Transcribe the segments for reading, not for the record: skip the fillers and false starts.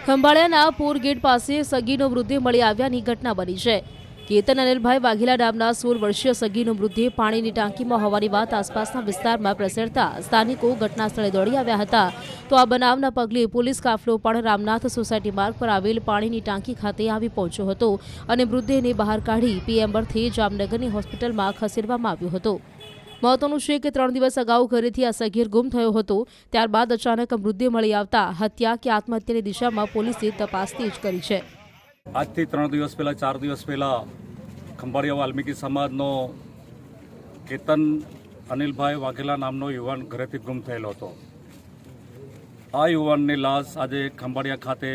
ખંભાળિયાના પૂર ગેટ પાસે સગીનો મૃતદેહ મળી આવ્યાની ઘટના બની છે। કેતન અનિલભાઈ વાઘેલા નામના 16 વર્ષીય સગીનો મૃતદેહ પાણીની ટાંકીમાં હોવાની વાત આસપાસના વિસ્તારમાં પ્રસરતા સ્થાનિકો ઘટના સ્થળે દોડી આવ્યા હતા। તો આ બનાવના પગલે પોલીસ કાફલો પણ રામનાથ સોસાયટી માર્ગ પર આવેલ પાણીની ટાંકી ખાતે આવી પહોંચ્યો હતો અને મૃતદેહને બહાર કાઢી પીએમ બર્થે જામનગરની હોસ્પિટલમાં ખસેડવામાં આવ્યો હતો। મહત્વનું છે કે 3 દિવસ અગાઉ ઘરેથી આ સગીર ગુમ થયો હતો। ત્યારબાદ અચાનક મૃતદેહ મળી આવતા હત્યા કે આત્મહત્યાની દિશામાં પોલીસે તપાસ તેજ કરી છે। આજથી 3 દિવસ પહેલા 4 દિવસ પહેલા ખંભાળિયા વાલ્મીકી સમાજનો કેતન અનિલભાઈ વાઘેલા નામનો યુવાન ઘરેથી ગુમ થયેલો હતો। આ યુવાનની લાશ આજે ખંભાળિયા ખાતે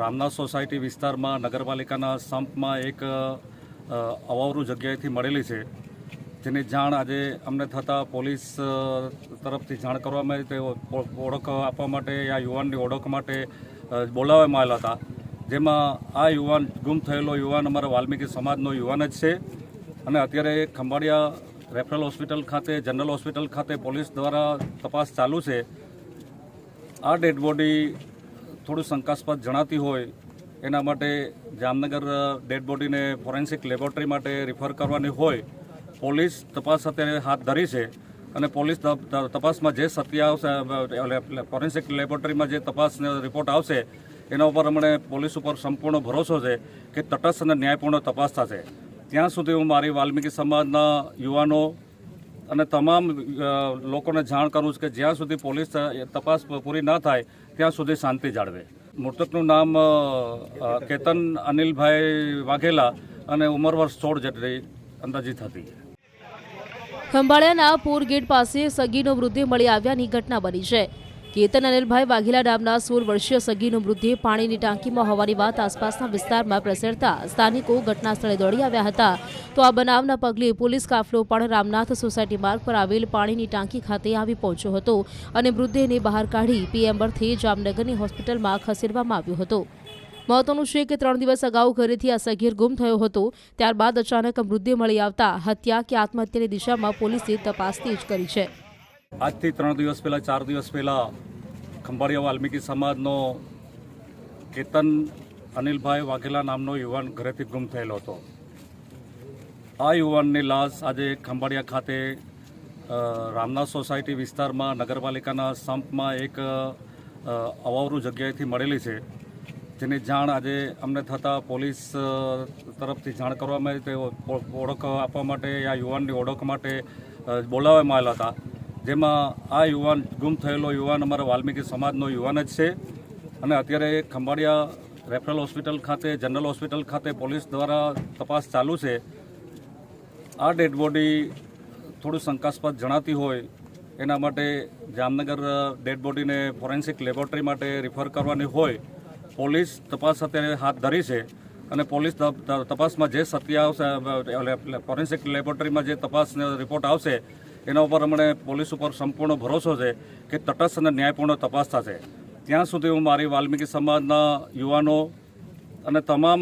રામનાથ સોસાયટી વિસ્તારમાં નગરપાલિકાના સંપમાં એક અવાવરૂ જગ્યાએથી મળેલી છે, જેની જાણ આજે અમને થતાં પોલીસ તરફથી જાણ કરવામાં આવી। તે ઓળખ આપવા માટે આ યુવાનની ઓળખ માટે બોલાવવામાં આવેલા હતા, જેમાં આ યુવાન ગુમ થયેલો યુવાન અમારા વાલ્મીકી સમાજનો યુવાન જ છે અને અત્યારે ખંભાળિયા રેફરલ હોસ્પિટલ ખાતે, જનરલ હોસ્પિટલ ખાતે પોલીસ દ્વારા તપાસ ચાલુ છે। આ ડેડ બોડી થોડું શંકાસ્પદ જણાતી હોય એના માટે જામનગર ડેડ બોડીને ફોરેન્સિક લેબોરેટરી માટે રિફર કરવાની હોય પોલીસ તપાસ અત્યારે હાથ ધરી છે અને પોલીસ તપાસમાં જે સત્ય આવશે, ફોરેન્સિક લેબોરેટરીમાં જે તપાસ રિપોર્ટ આવશે એના ઉપર અમને પોલીસ ઉપર સંપૂર્ણ ભરોસો છે કે તટસ્થ અને ન્યાયપૂર્ણ તપાસ થશે। ત્યાં સુધી હું મારી વાલ્મીકી સમાજના યુવાનો અને તમામ લોકોને જાણ કરું છું કે જ્યાં સુધી પોલીસ તપાસ પૂરી ન થાય ત્યાં સુધી શાંતિ જાળવે। મૃતકનું નામ કેતન અનિલભાઈ વાઘેલા અને ઉંમર વર્ષ 16 જેટલી અંદાજિત હતી। ખંભાળિયાના પૂર ગેટ પાસે સગીનો મૃતદેહ મળી આવ્યાની ઘટના બની છે। કેતન અનિલભાઈ વાઘેલા નામના 16 વર્ષીય સગીનો મૃતદેહ પાણીની ટાંકીમાં હોવાની વાત આસપાસના વિસ્તારમાં પ્રસરતા સ્થાનિકો ઘટના સ્થળે દોડી આવ્યા હતા। તો આ બનાવના પગલે પોલીસ કાફલો પણ રામનાથ સોસાયટી માર્ગ પર આવેલ પાણીની ટાંકી ખાતે આવી પહોંચ્યો હતો અને મૃતદેહને બહાર કાઢી પીએમ બર્થે જામનગરની હોસ્પિટલમાં ખસેડવામાં આવ્યો હતો। મહત્વનું છે કે 3 દિવસ અગાઉ ઘરેથી આ સગીર ગુમ થયો હતો। ત્યારબાદ અચાનક મૃતદેહ મળી આવતા હત્યા કે આત્મહત્યાની દિશામાં પોલીસે તપાસ તેજ કરી છે। આજથી 3 દિવસ પહેલા 4 દિવસ પહેલા ખંભાળિયા વાલ્મીકી સમાજનો કેતન અનિલભાઈ વાઘેલા નામનો યુવાન ઘરેથી ગુમ થયેલો હતો। આ યુવાનની લાશ આજે ખંભાળિયા ખાતે રામનાથ સોસાયટી વિસ્તારમાં નગરપાલિકાના સંપમાં એક અવાવરૂ જગ્યાએથી મળેલી છે, જેની જાણ આજે અમને થતાં પોલીસ તરફથી જાણ કરવામાં આવી। તે ઓળખ આપવા માટે આ યુવાનની ઓળખ માટે બોલાવવામાં આવેલા હતા, જેમાં આ યુવાન ગુમ થયેલો યુવાન અમારા વાલ્મીકી સમાજનો યુવાન જ છે અને અત્યારે ખંભાળિયા રેફરલ હોસ્પિટલ ખાતે, જનરલ હોસ્પિટલ ખાતે પોલીસ દ્વારા તપાસ ચાલુ છે। આ ડેડ બોડી થોડું શંકાસ્પદ જણાતી હોય એના માટે જામનગર ડેડ બોડીને ફોરેન્સિક લેબોરેટરી માટે રિફર કરવાની હોય પોલીસ તપાસ અત્યારે હાથ ધરી છે અને પોલીસ તપાસમાં જે સત્ય આવશે, ફોરેન્સિક લેબોરેટરીમાં જે તપાસ રિપોર્ટ આવશે એના ઉપર અમને પોલીસ ઉપર સંપૂર્ણ ભરોસો છે કે તટસ્થ અને ન્યાયપૂર્ણ તપાસ થશે। ત્યાં સુધી હું મારી વાલ્મીકી સમાજના યુવાનો અને તમામ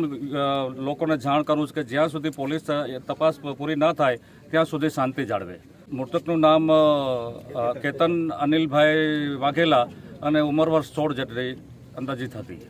લોકોને જાણ કરું છું કે જ્યાં સુધી પોલીસ તપાસ પૂરી ન થાય ત્યાં સુધી શાંતિ જાળવે। મૃતકનું નામ કેતન અનિલભાઈ વાઘેલા અને ઉંમર વર્ષ 16 જેટલી અંદાજિત હતી।